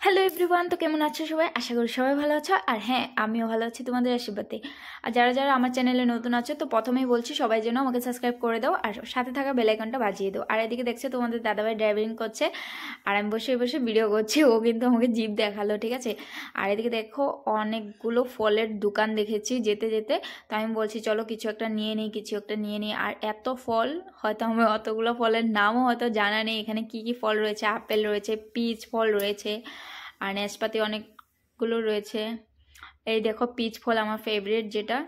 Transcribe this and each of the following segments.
Hello everyone, তো কেমন আছো সবাই? আশা করি সবাই ভালো আছো। আর হ্যাঁ, আমিও ভালো আছি তোমাদের আশীর্বাদে। আর যারা যারা আমার চ্যানেলে নতুন আছো, তো প্রথমেই বলছি সবাই যেন আমাকে সাবস্ক্রাইব করে দাও আর সাথে থাকা বেল আইকনটা বাজিয়ে দাও। আর এদিকে দেখছো তোমাদের দাদাভাই ড্রাইভিং করছে আর আমি বসে বসে ভিডিও করছি। ও কিন্তু আমাকে জিপ দেখালো, ঠিক আছে। আর এদিকে দেখো অনেকগুলো ফলের দোকান দেখেছি যেতে যেতে, তো আমি বলছি চলো কিছু একটা নিয়ে নিই, কিছু একটা নিয়ে নিই। আর এত ফল, হয়তো আমার অতগুলো ফলের নামও হয়তো জানা নেই এখানে কি কি ফল রয়েছে। আপেল রয়েছে, পিচ ফল রয়েছে, আর নাশপাতি অনেকগুলো রয়েছে। এই দেখো পিচ ফল আমার ফেভারিট, যেটা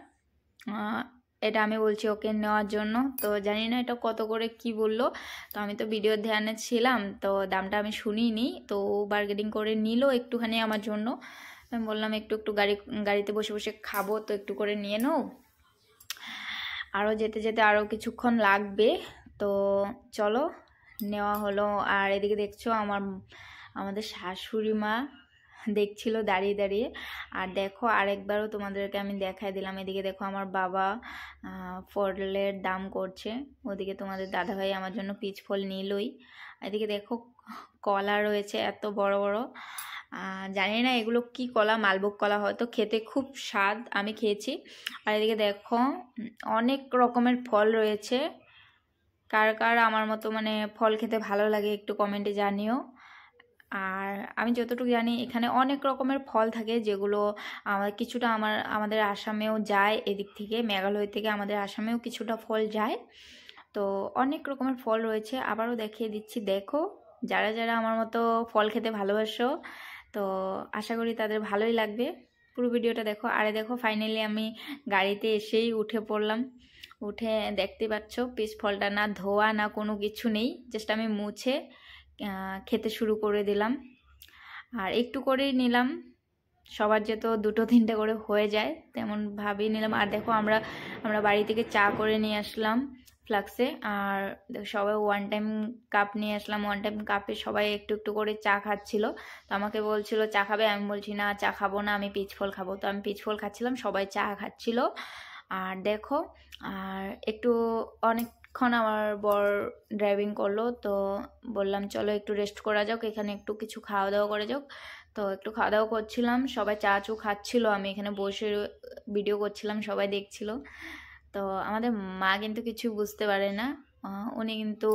এটা আমি বলছি ওকে নেওয়ার জন্য। তো জানি না এটা কত করে কি বললো, তো আমি তো ভিডিওর ধ্যানে ছিলাম, তো দামটা আমি শুনিনি। তো বার্গেনিং করে নিল একটুখানি আমার জন্য। আমি বললাম একটু একটু গাড়িতে বসে বসে খাবো, তো একটু করে নিয়ে নাও। আরও যেতে যেতে আরও কিছুক্ষণ লাগবে, তো চলো নেওয়া হলো। আর এদিকে দেখছো আমাদের শাশুড়ি মা দেখছিল দাঁড়িয়ে দাঁড়িয়ে। আর দেখো আরেকবারও তোমাদেরকে আমি দেখাই দিলাম, এদিকে দেখো আমার বাবা ফলের দাম করছে, ওদিকে তোমাদের দাদাভাই আমার জন্য পিচ ফল নিলই। এদিকে দেখো কলা রয়েছে এত বড় বড়, জানি না এগুলো কি কলা, মালভোগ কলা, হয়তো খেতে খুব স্বাদ, আমি খেয়েছি। আর এদিকে দেখো অনেক রকমের ফল রয়েছে। কার কার আমার মতো মানে ফল খেতে ভালো লাগে একটু কমেন্টে জানিও। আর আমি যতটুকু জানি এখানে অনেক রকমের ফল থাকে, যেগুলো কিছুটা আমাদের আসামেও যায়, এদিক থেকে মেঘালয় থেকে আমাদের আসামেও কিছুটা ফল যায়। তো অনেক রকমের ফল রয়েছে, আবারও দেখিয়ে দিচ্ছি। দেখো যারা যারা আমার মতো ফল খেতে ভালোবাসো, তো আশা করি তাদের ভালোই লাগবে, পুরো ভিডিওটা দেখো। আরে দেখো ফাইনালি আমি গাড়িতে এসেই উঠে পড়লাম। উঠে দেখতে পাচ্ছ পিচ ফলটা না ধোয়া না কোনো কিছু নেই, জাস্ট আমি মুছে খেতে শুরু করে দিলাম। আর একটু করেই নিলাম, সবার যেহেতু দুটো তিনটে করে হয়ে যায় তেমন ভাবেই নিলাম। আর দেখো আমরা বাড়ি থেকে চা করে নিয়ে আসলাম ফ্লাক্সে। আর সবাই ওয়ান টাইম কাপ নিয়ে আসলাম, ওয়ান টাইম কাপে সবাই একটু একটু করে চা খাচ্ছিল। তো আমাকে বলছিল চা খাবে, আমি বলছি না চা খাবো না, আমি পিচ ফল খাবো। তো আমি পিচ ফল খাচ্ছিলাম, সবাই চা খাচ্ছিল। আর দেখো আর একটু অনেকক্ষণ আমার বর ড্রাইভিং করলো, তো বললাম চলো একটু রেস্ট করা যাক, এখানে একটু কিছু খাওয়া দাওয়া করে যাক। তো একটু খাওয়া দাওয়া করছিলাম, সবাই চা চু খাচ্ছিল, আমি এখানে বসে ভিডিও করছিলাম, সবাই দেখছিল। তো আমাদের মা কিন্তু কিছু বুঝতে পারে না, উনি কিন্তু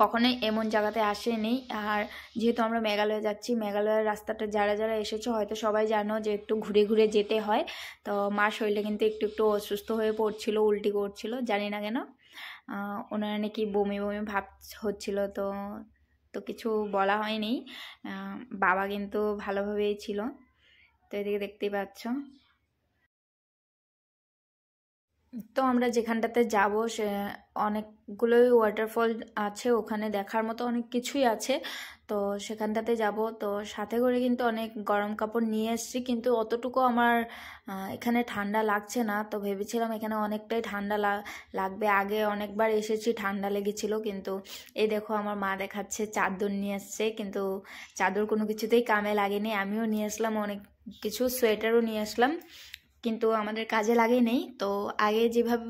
কখনোই এমন জায়গাতে আসেনি। আর যেহেতু আমরা মেঘালয়ে যাচ্ছি, মেঘালয়ের রাস্তাটা যারা যারা এসেছো হয়তো সবাই জানো যে একটু ঘুরে ঘুরে যেতে হয়। তো মার শরীরটা কিন্তু একটু একটু অসুস্থ হয়ে পড়ছিল, উল্টি করছিল, জানি না কেন। ওনার নাকি বমি বমি ভাব হচ্ছিল, তো তো কিছু বলা হয়নি। বাবা কিন্তু ভালোভাবেই ছিল। তো এদিকে দেখতেই পাচ্ছ, তো আমরা যেখানটাতে যাব সে অনেকগুলোই ওয়াটারফল আছে, ওখানে দেখার মতো অনেক কিছুই আছে। তো সেখানটাতে যাব, তো সাথে করে কিন্তু অনেক গরম কাপড় নিয়ে এসেছি, কিন্তু অতটুকু আমার এখানে ঠান্ডা লাগছে না। তো ভেবেছিলাম এখানে অনেকটাই ঠান্ডা লাগবে, আগে অনেকবার এসেছি ঠান্ডা লেগেছিল। কিন্তু এই দেখো আমার মা দেখাচ্ছে চাদর নিয়ে আসছে, কিন্তু চাদর কোনো কিছুতেই কামে লাগেনি। আমিও নিয়ে আসলাম অনেক কিছু, সোয়েটারও নিয়ে আসলাম, কিন্তু আমাদের কাজে লাগে নেই। তো আগে যেভাবে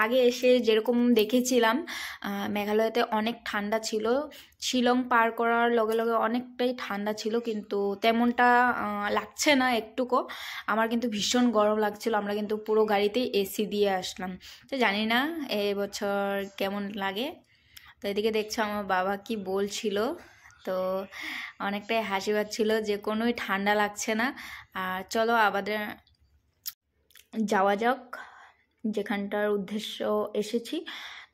আগে এসে যেরকম দেখেছিলাম মেঘালয়তে অনেক ঠান্ডা ছিল, শিলং পার করার লগে লগে অনেকটাই ঠান্ডা ছিল, কিন্তু তেমনটা লাগছে না একটুকু। আমার কিন্তু ভীষণ গরম লাগছিল, আমরা কিন্তু পুরো গাড়িতেই এসি দিয়ে আসলাম। তো জানি না এবছর কেমন লাগে। তো এদিকে দেখছো আমার বাবা কি বলছিল, তো অনেকটাই হাসি পাচ্ছিল যে কোনোই ঠান্ডা লাগছে না। আর চলো আবার যাওয়া যাক যেখানটার উদ্দেশ্য এসেছি।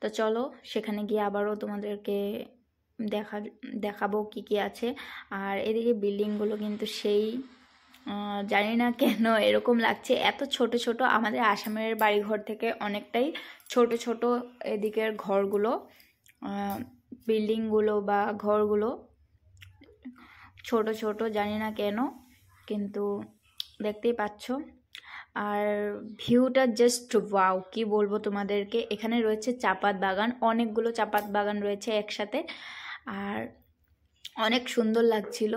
তো চলো সেখানে গিয়ে আবারও তোমাদেরকে দেখাবো কি কি আছে। আর এদিকে বিল্ডিংগুলো কিন্তু সেই জানি না কেন এরকম লাগছে, এত ছোট ছোট, আমাদের আসামের বাড়িঘর থেকে অনেকটাই ছোট ছোট এদিকের ঘরগুলো, বিল্ডিংগুলো বা ঘরগুলো ছোট ছোট, জানি না কেন, কিন্তু দেখতেই পাচ্ছ। আর ভিউটা জাস্ট ওয়াও, কি বলবো তোমাদেরকে। এখানে রয়েছে চাপাত বাগান, অনেকগুলো চাপাত বাগান রয়েছে একসাথে, আর অনেক সুন্দর লাগছিল।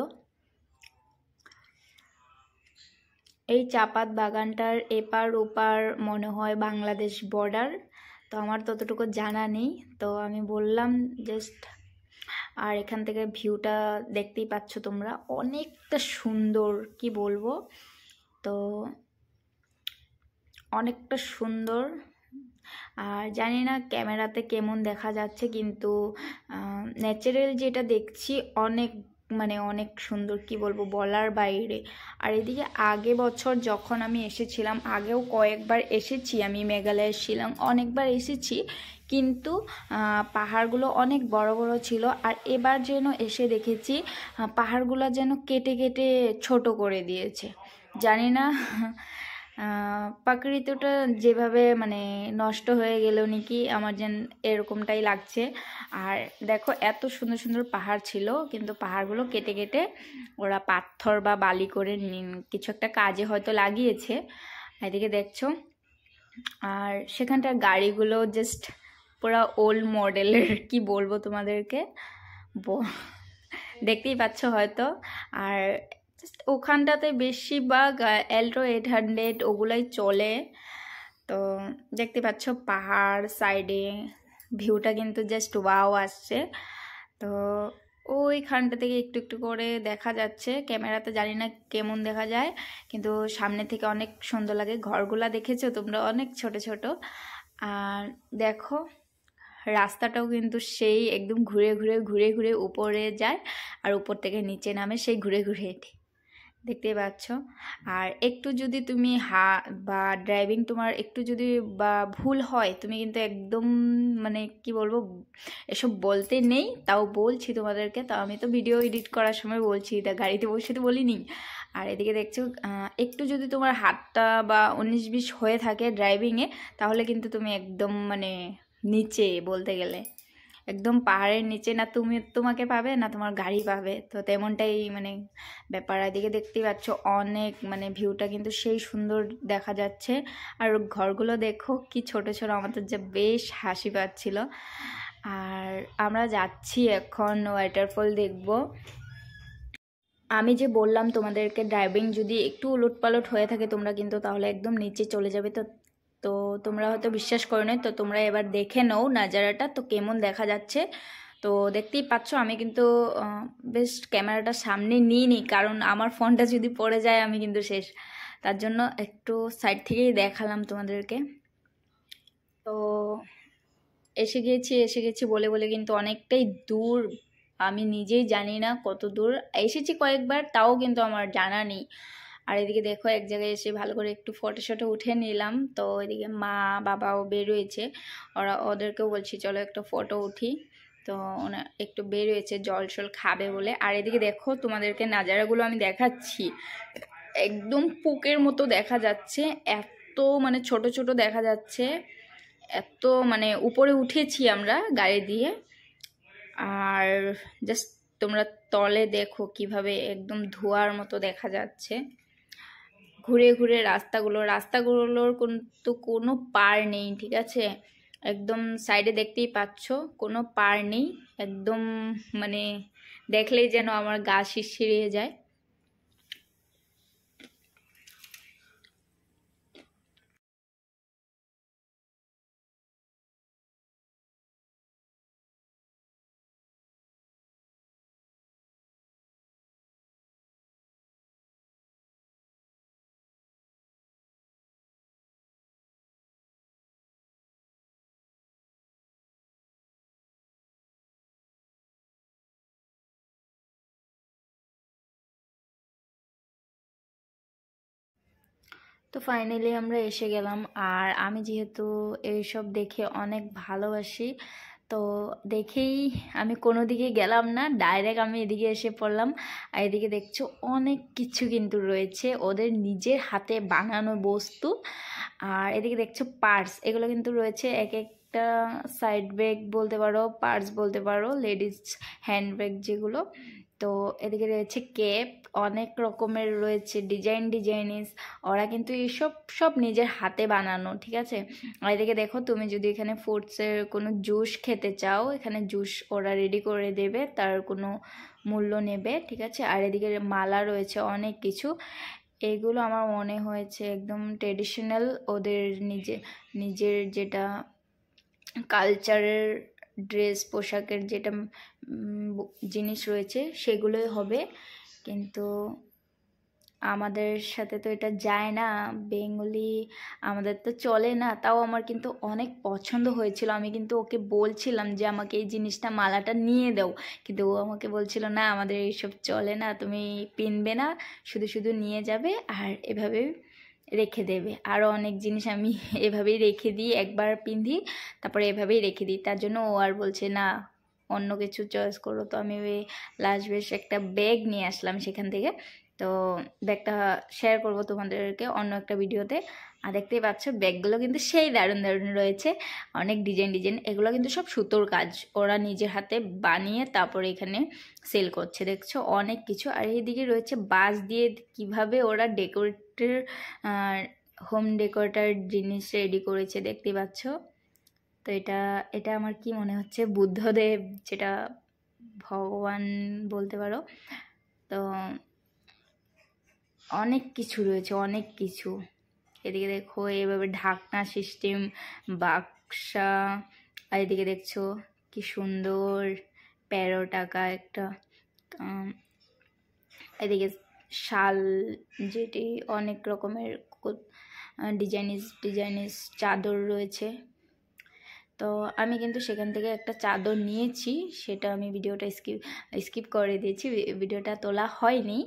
এই চাপাত বাগানটার এপার ওপার মনে হয় বাংলাদেশ বর্ডার, তো আমার ততটুকু জানা নেই। তো আমি বললাম জাস্ট আর এখান থেকে ভিউটা দেখতেই পাচ্ছ তোমরা, অনেকটা সুন্দর, কি বলবো। তো অনেকটা সুন্দর। আর জানি না ক্যামেরাতে কেমন দেখা যাচ্ছে, কিন্তু ন্যাচারাল যেটা দেখছি অনেক অনেক সুন্দর, কি বলবো, বলার বাইরে। আর এদিকে আগে বছর যখন আমি এসেছিলাম, আগেও কয়েকবার এসেছি আমি মেঘালয়ের শিলং, অনেকবার এসেছি, কিন্তু পাহাড়গুলো অনেক বড় বড় ছিল। আর এবার যেন এসে দেখেছি পাহাড়গুলো যেন কেটে কেটে ছোট করে দিয়েছে। জানি না প্রকৃতিটা যেভাবে নষ্ট হয়ে গেল নাকি, আমার যেন এরকমটাই লাগছে। আর দেখো, এত সুন্দর সুন্দর পাহাড় ছিল, কিন্তু পাহাড়গুলো কেটে কেটে ওরা পাথর বা বালি করে কিছু একটা কাজে হয়তো লাগিয়েছে, এদিকে দেখছো। আর সেখানটার গাড়িগুলো জাস্ট পুরো ওল্ড মডেলের, কি বলবো তোমাদেরকে, দেখতেই পাচ্ছ হয়তো। আর ওখানটাতে বেশিরভাগ এল্ট্রো 800 ওগুলাই চলে। তো দেখতে পাচ্ছ পাহাড় সাইডে ভিউটা কিন্তু জাস্ট ওয়াও আসছে। তো ওইখানটা থেকে একটু একটু করে দেখা যাচ্ছে, ক্যামেরাতে জানি না কেমন দেখা যায়, কিন্তু সামনে থেকে অনেক সুন্দর লাগে। ঘরগুলা দেখেছো তোমরা, অনেক ছোট ছোট। আর দেখো রাস্তাটাও কিন্তু সেই একদম ঘুরে ঘুরে ঘুরে ঘুরে উপরে যায়, আর উপর থেকে নিচে নামে সেই ঘুরে ঘুরে, দেখতেই পাচ্ছ। আর একটু যদি তুমি বা ড্রাইভিং তোমার একটু যদি বা ভুল হয়, তুমি কিন্তু একদম কি বলবো, এসব বলতে নেই, তাও বলছি তোমাদেরকে। তাও আমি তো ভিডিও এডিট করার সময় বলছি, তা গাড়িতে বসে তো বলিনি। আর এদিকে দেখছো একটু যদি তোমার হাতটা বা 19-20 হয়ে থাকে ড্রাইভিংয়ে, তাহলে কিন্তু তুমি একদম নিচে, বলতে গেলে একদম পাহাড়ের নিচে, না তোমাকে পাবে না তোমার গাড়ি পাবে। তো তেমনটাই ব্যাপার। এদিকে দেখতেই পাচ্ছ অনেক ভিউটা কিন্তু সেই সুন্দর দেখা যাচ্ছে। আর ঘরগুলো দেখো কি ছোট ছোট, আমাদের যে বেশ হাসি পাচ্ছিল। আর আমরা যাচ্ছি এখন ওয়াটারফল দেখব। আমি যে বললাম তোমাদেরকে, ড্রাইভিং যদি একটু উলটপালট হয়ে থাকে তোমরা কিন্তু তাহলে একদম নিচে চলে যাবে। তো তো তোমরা হয়তো বিশ্বাস করো না, তো তোমরা এবার দেখে নাও নাজারাটা তো কেমন দেখা যাচ্ছে। তো দেখতেই পাচ্ছ আমি কিন্তু বেশ ক্যামেরাটা সামনে নিই, কারণ আমার ফোনটা যদি পড়ে যায় আমি কিন্তু শেষ, তার জন্য একটু সাইড থেকেই দেখালাম তোমাদেরকে। তো এসে গেছি বলে বলে কিন্তু অনেকটাই দূর, আমি নিজেই জানি না কত দূর। এসেছি কয়েকবার, তাও কিন্তু আমার জানা নেই। আর এদিকে দেখো এক জায়গায় এসে ভালো করে একটু ফটো উঠে নিলাম। তো এদিকে মা বাবাও বেরোয়েছে, ওদেরকেও বলছি চলো একটা ফটো উঠি। তো ওনার একটু বেরোয়েছে জল খাবে বলে। আর এদিকে দেখো তোমাদেরকে নাজারাগুলো আমি দেখাচ্ছি, একদম পুকের মতো দেখা যাচ্ছে, এত ছোট ছোট দেখা যাচ্ছে, এত উপরে উঠেছি আমরা গাড়ি দিয়ে। আর জাস্ট তোমরা তলে দেখো কিভাবে একদম ধোঁয়ার মতো দেখা যাচ্ছে। ঘুরে ঘুরে রাস্তাগুলোর কিন্তু কোনো পার নেই, ঠিক আছে, একদম সাইডে দেখতেই পাচ্ছ কোনো পার নেই, একদম দেখলেই যেন আমার গা শিরশিরিয়ে যায়। তো ফাইনালি আমরা এসে গেলাম। আর আমি যেহেতু এইসব দেখে অনেক ভালোবাসি, তো দেখেই আমি কোনো দিকে গেলাম না, ডাইরেক্ট আমি এদিকে এসে পড়লাম। আর এদিকে দেখছো অনেক কিছু কিন্তু রয়েছে, ওদের নিজের হাতে বানানো বস্তু। আর এদিকে দেখছো পার্স, এগুলো কিন্তু রয়েছে এক একটা সাইড ব্যাগ বলতে পারো, পার্স বলতে পারো, লেডিস হ্যান্ড ব্যাগ যেগুলো। তো এদিকে রয়েছে কেপ, অনেক রকমের রয়েছে ডিজাইনিস। ওরা কিন্তু এইসব সব নিজের হাতে বানানো, ঠিক আছে। আর এদিকে দেখো তুমি যদি এখানে ফ্রুটসের কোনো জুস খেতে চাও, এখানে জুস ওরা রেডি করে দেবে, তার কোনো মূল্য নেবে, ঠিক আছে। আর এদিকে মালা রয়েছে, অনেক কিছু। এগুলো আমার মনে হয়েছে একদম ট্রেডিশনাল, ওদের নিজের যেটা কালচারের ড্রেস পোশাকের যেটা জিনিস রয়েছে সেগুলোই হবে, কিন্তু আমাদের সাথে তো এটা যায় না, বেঙ্গলি আমাদের তো চলে না। তাও আমার কিন্তু অনেক পছন্দ হয়েছিল, আমি কিন্তু ওকে বলছিলাম যে আমাকে এই জিনিসটা মালাটা নিয়ে দাও, কিন্তু ও আমাকে বলছিল না আমাদের এইসব চলে না, তুমি পিনবে না, শুধু শুধু নিয়ে যাবে আর এভাবে রেখে দেবে। আরও অনেক জিনিস আমি এভাবেই রেখে দিই, একবার পিন্ধি তারপরে এভাবেই রেখে দিই, তার জন্য ও আর বলছে না অন্য কিছু চয়েস করো। তো আমি ওই লাস্ট বেশ একটা ব্যাগ নিয়ে আসলাম সেখান থেকে, তো ব্যাগটা শেয়ার করব তোমাদেরকে অন্য একটা ভিডিওতে। আর দেখতেই পাচ্ছ ব্যাগগুলো কিন্তু সেই দারুণ দারুণ রয়েছে, অনেক ডিজাইন ডিজাইন, এগুলো কিন্তু সব সুতোর কাজ, ওরা নিজের হাতে বানিয়ে তারপরে এখানে সেল করছে, দেখছো অনেক কিছু। আর এইদিকে রয়েছে বাঁশ দিয়ে কিভাবে ওরা ডেকোরেটের হোম ডেকোরেটার জিনিস রেডি করেছে, দেখতেই পাচ্ছ। তো এটা এটা আমার কি মনে হচ্ছে বুদ্ধদেব, যেটা ভগবান বলতে পারো। তো অনেক কিছু রয়েছে, অনেক কিছু। এদিকে দেখো এভাবে ঢাকনা সিস্টেম বাক্সা, আর এদিকে দেখছো কি সুন্দর প্যারট আঁকা একটা, এদিকে শাল, যেটি অনেক রকমের ডিজাইনিস চাদর রয়েছে। তো আমি কিন্তু সেখান থেকে একটা চাদর নিয়েছি, সেটা আমি ভিডিওটা স্কিপ করে দিয়েছি, ভিডিওটা তোলা হয়নি,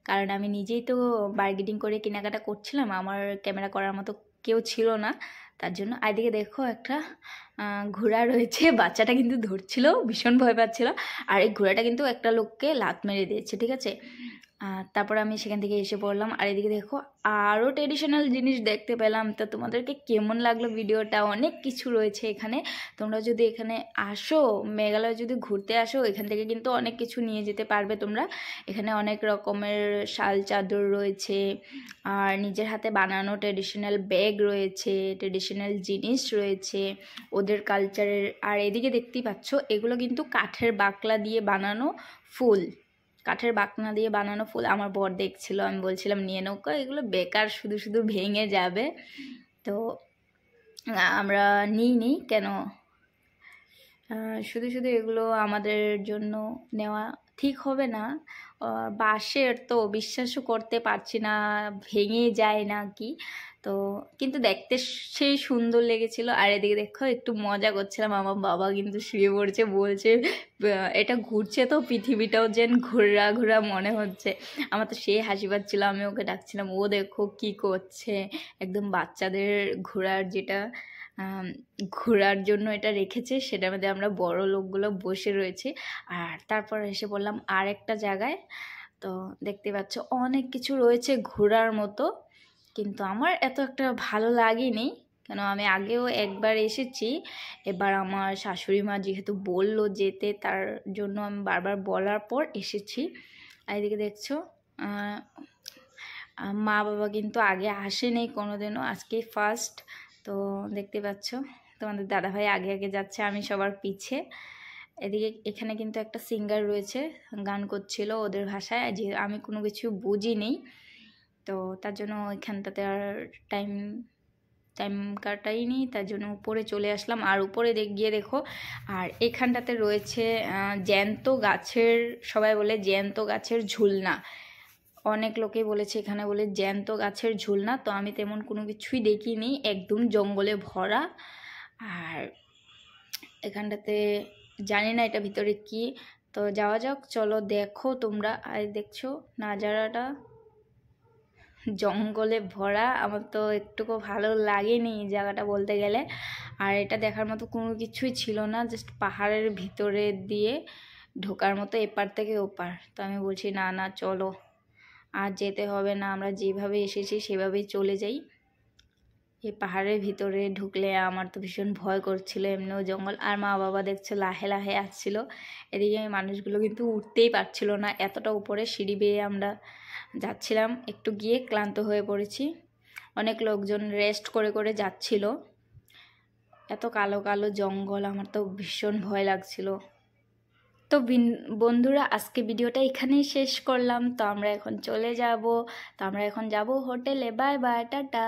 কারণ আমি নিজেই তো বার্গেনিং করে কেনাকাটা করছিলাম, আমার ক্যামেরা করার মতো কেউ ছিল না, তার জন্য। এদিকে দেখো একটা ঘোড়া রয়েছে, বাচ্চাটা কিন্তু ধরছিল, ভীষণ ভয় পাচ্ছিল, আর এই ঘোড়াটা কিন্তু একটা লোককে লাত মেরে দিয়েছে, ঠিক আছে। তারপর আমি সেখান থেকে এসে পড়লাম, আর এদিকে দেখো আরও ট্রেডিশনাল জিনিস দেখতে পেলাম। তো তোমাদেরকে কেমন লাগলো ভিডিওটা, অনেক কিছু রয়েছে এখানে, তোমরা যদি এখানে আসো, মেঘালয় যদি ঘুরতে আসো, এখান থেকে কিন্তু অনেক কিছু নিয়ে যেতে পারবে তোমরা। এখানে অনেক রকমের শাল চাদর রয়েছে, আর নিজের হাতে বানানো ট্রেডিশনাল ব্যাগ রয়েছে, ট্রেডিশনাল জিনিস রয়েছে ওদের কালচারের। আর এদিকে দেখতেই পাচ্ছ এগুলো কিন্তু কাঠের বাকলা দিয়ে বানানো ফুল, কাঠের বাকনা দিয়ে বানানো ফুল। আমার বর দেখছিল, আমি বলছিলাম নিয়ে নৌকা, এগুলো বেকার, শুধু শুধু ভেঙে যাবে, তো আমরা নিই কেন, শুধু শুধু এগুলো আমাদের জন্য নেওয়া ঠিক হবে না। বাঁশের তো বিশ্বাসও করতে পারছি না, ভেঙে যায় না কি, তো কিন্তু দেখতে সেই সুন্দর লেগেছিল। আর এদিকে দেখো একটু মজা করছিলাম, আমার বাবা কিন্তু শুয়ে পড়ছে, বলছে এটা ঘুরছে তো পৃথিবীটাও যেন ঘোরা ঘোরা মনে হচ্ছে। আমার তো সেই হাসি পাচ্ছিল, আমি ওকে ডাকছিলাম, ও দেখো কি করছে, একদম বাচ্চাদের ঘোরার যেটা ঘোরার জন্য এটা রেখেছে, সেটার মধ্যে আমরা বড় লোকগুলো বসে রয়েছি। আর তারপর এসে বললাম আর একটা জায়গায়, তো দেখতে পাচ্ছ অনেক কিছু রয়েছে ঘোরার মতো, কিন্তু আমার এত একটা ভালো লাগেনি, কেন আমি আগেও একবার এসেছি, এবার আমার শাশুড়ি মা যেহেতু বললো যেতে, তার জন্য আমি বারবার বলার পর এসেছি। আর এদিকে দেখছো মা বাবা কিন্তু আগে আসেনি কোনোদিনও, আজকেই ফার্স্ট। তো দেখতে পাচ্ছ তোমাদের দাদাভাই আগে আগে যাচ্ছে, আমি সবার পিছে। এদিকে এখানে কিন্তু একটা সিঙ্গার রয়েছে, গান করছিল ওদের ভাষায়, যে আমি কোনো কিছু বুঝিনি, তো তার জন্য ওইখানটাতে আর টাইম কাটাইনি, তার জন্য উপরে চলে আসলাম। আর উপরে গিয়ে দেখো, আর এখানটাতে রয়েছে জ্যান্ত গাছের, সবাই বলে জ্যান্ত গাছের ঝুলনা, অনেক লোকেই বলেছে এখানে বলে জ্যান্ত গাছের ঝুলনা, তো আমি তেমন কোনো কিছুই দেখিনি, একদম জঙ্গলে ভরা। আর এখানটাতে জানি না এটা ভিতরে কি, তো যাওয়া যাক, চলো দেখো তোমরা। আর দেখছো নাজারাটা জঙ্গলে ভরা, আমার তো একটুকু ভালো লাগেনি জায়গাটা বলতে গেলে। আর এটা দেখার মতো কোনো কিছুই ছিল না, জাস্ট পাহাড়ের ভিতরে দিয়ে ঢোকার মতো, এপার থেকে ওপার। তো আমি বলছি না না চলো, আর যেতে হবে না, আমরা যেভাবে এসেছি সেভাবেই চলে যাই। এই পাহাড়ের ভিতরে ঢুকলে আমার তো ভীষণ ভয় করছিল, এমনিও জঙ্গল। আর মা বাবা দেখছে লাহে লাহে আসছিল, এদিকে মানুষগুলো কিন্তু উঠতেই পারছিল না, এতটা উপরে সিঁড়ি বেয়ে আমরা যাচ্ছিলাম, একটু গিয়ে ক্লান্ত হয়ে পড়েছি। অনেক লোকজন রেস্ট করে করে যাচ্ছিল, এত কালো কালো জঙ্গল, আমার তো ভীষণ ভয় লাগছিল। তো বন্ধুরা আজকে ভিডিওটা এখানেই শেষ করলাম, তো আমরা এখন চলে যাব, তো আমরা এখন যাব হোটেলে। Bye bye, tata.